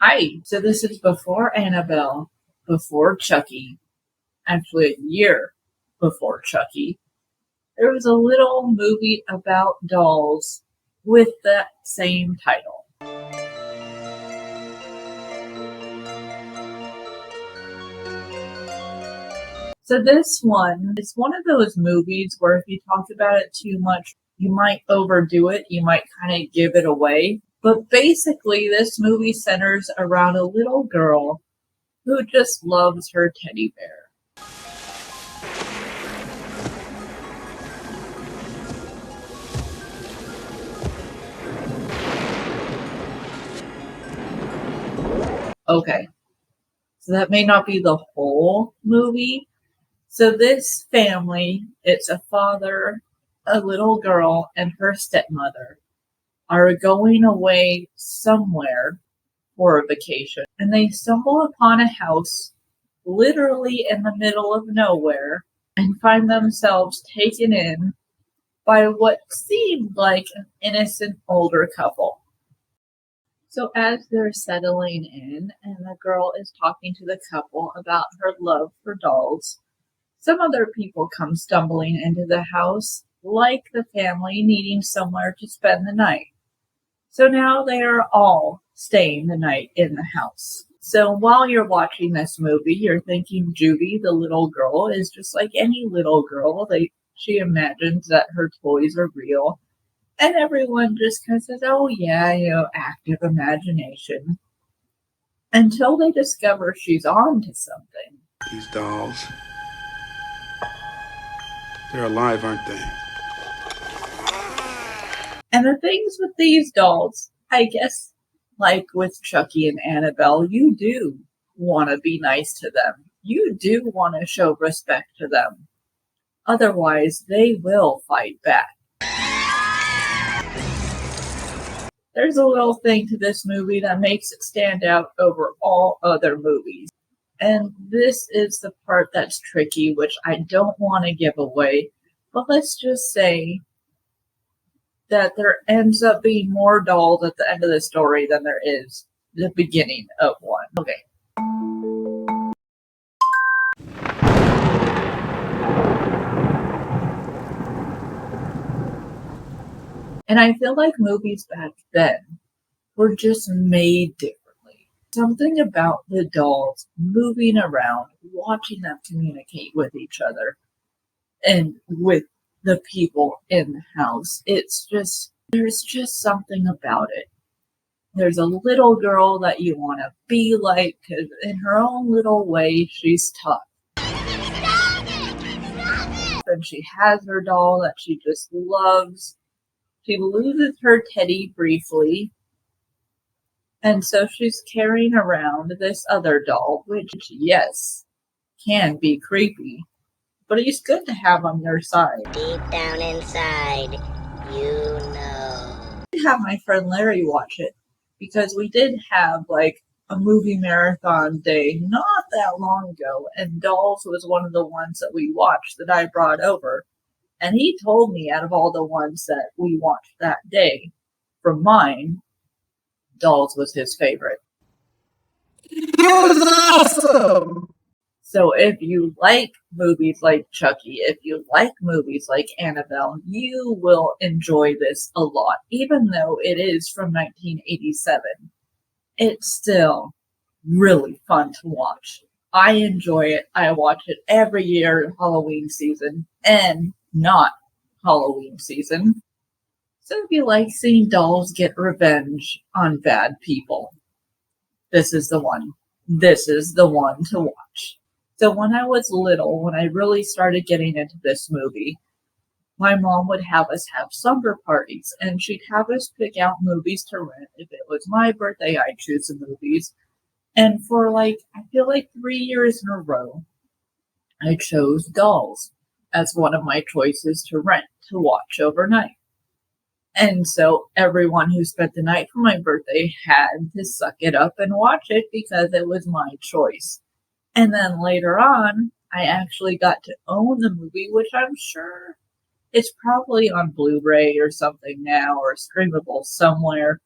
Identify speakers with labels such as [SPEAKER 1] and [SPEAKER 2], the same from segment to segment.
[SPEAKER 1] Hi, so this is before Annabelle, before Chucky, actually a year before Chucky. There was a little movie about dolls with that same title. So this one is one of those movies where if you talk about it too much, you might overdo it, you might kind of give it away. But basically, this movie centers around a little girl who just loves her teddy bear. Okay, so that may not be the whole movie. So this family, it's a father, a little girl, and her stepmother are going away somewhere for a vacation. And they stumble upon a house literally in the middle of nowhere and find themselves taken in by what seemed like an innocent older couple. So as they're settling in and the girl is talking to the couple about her love for dolls, some other people come stumbling into the house, like the family needing somewhere to spend the night. So now they are all staying the night in the house. So while you're watching this movie, you're thinking Judy, the little girl, is just like any little girl. She imagines that her toys are real. And everyone just kind of says, oh yeah, active imagination. Until they discover she's on to something.
[SPEAKER 2] These dolls, they're alive, aren't they?
[SPEAKER 1] And the things with these dolls, I guess, like with Chucky and Annabelle, you do want to be nice to them. You do want to show respect to them. Otherwise, they will fight back. There's a little thing to this movie that makes it stand out over all other movies. And this is the part that's tricky, which I don't want to give away. But let's just say that there ends up being more dolls at the end of the story than there is the beginning of one. Okay. And I feel like movies back then were just made differently. Something about the dolls moving around, watching them communicate with each other and with the people in the house. There's just something about it. There's a little girl that you want to be like because in her own little way, she's tough. And she has her doll that she just loves. She loses her teddy briefly. And so she's carrying around this other doll, which, yes, can be creepy. But it's good to have on your side.
[SPEAKER 3] Deep down inside, you know.
[SPEAKER 1] I did have my friend Larry watch it because we did have like a movie marathon day not that long ago, and Dolls was one of the ones that we watched that I brought over. And he told me out of all the ones that we watched that day, from mine, Dolls was his favorite.
[SPEAKER 4] It was awesome!
[SPEAKER 1] So if you like movies like Chucky, if you like movies like Annabelle, you will enjoy this a lot. Even though it is from 1987, it's still really fun to watch. I enjoy it. I watch it every year in Halloween season and not Halloween season. So if you like seeing dolls get revenge on bad people, this is the one. This is the one to watch. So when I was little, when I really started getting into this movie, my mom would have us have slumber parties, and she'd have us pick out movies to rent. If it was my birthday, I'd choose the movies. And for I feel like 3 years in a row, I chose Dolls as one of my choices to rent to watch overnight. And so everyone who spent the night for my birthday had to suck it up and watch it because it was my choice. And then later on, I actually got to own the movie, which I'm sure it's probably on Blu-ray or something now or streamable somewhere.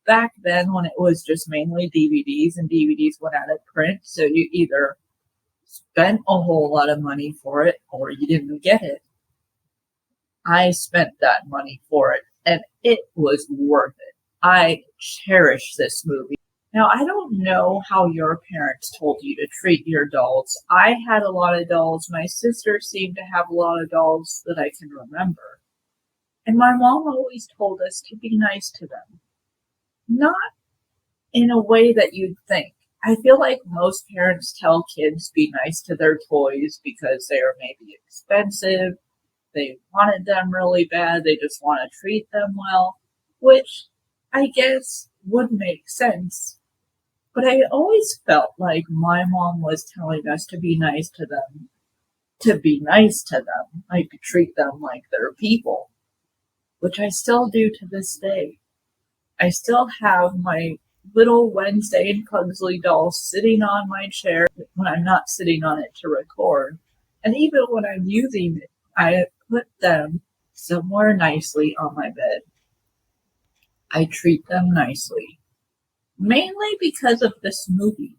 [SPEAKER 1] back then when it was just mainly DVDs and DVDs went out of print, so you either spent a whole lot of money for it or you didn't get it. I spent that money for it and it was worth it. I cherish this movie. Now, I don't know how your parents told you to treat your dolls. I had a lot of dolls. My sister seemed to have a lot of dolls that I can remember. And my mom always told us to be nice to them. Not in a way that you'd think. I feel like most parents tell kids be nice to their toys because they are maybe expensive. They wanted them really bad. They just want to treat them well, which I guess would make sense. But I always felt like my mom was telling us to be nice to them. To be nice to them. Like treat them like they're people. Which I still do to this day. I still have my little Wednesday and Pugsley doll sitting on my chair when I'm not sitting on it to record. And even when I'm using it, I put them somewhere nicely on my bed. I treat them nicely. Mainly because of this movie.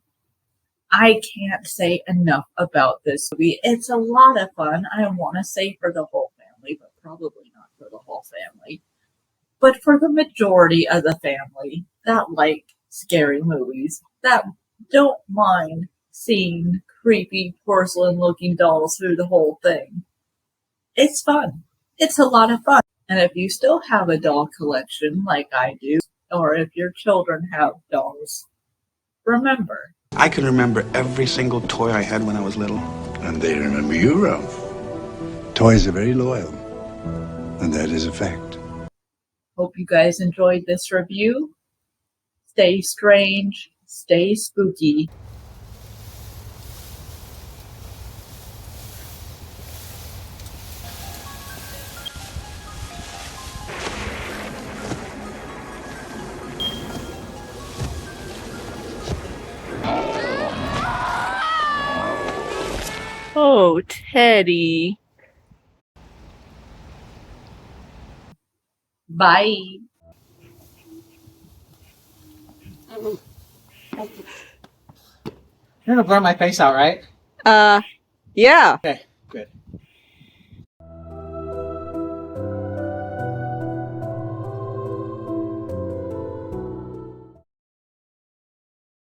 [SPEAKER 1] I can't say enough about this movie. It's a lot of fun. I want to say for the whole family, but probably not for the whole family. But for the majority of the family that like scary movies, that don't mind seeing creepy porcelain-looking dolls through the whole thing. It's fun. It's a lot of fun. And if you still have a doll collection like I do, or if your children have dolls, remember.
[SPEAKER 2] I can remember every single toy I had when I was little.
[SPEAKER 5] And they remember you, Ralph. Toys are very loyal, and that is a fact.
[SPEAKER 1] Hope you guys enjoyed this review. Stay strange, stay spooky. Oh, Teddy. Bye.
[SPEAKER 4] You're gonna blur my face out, right?
[SPEAKER 6] Yeah.
[SPEAKER 4] Okay, good.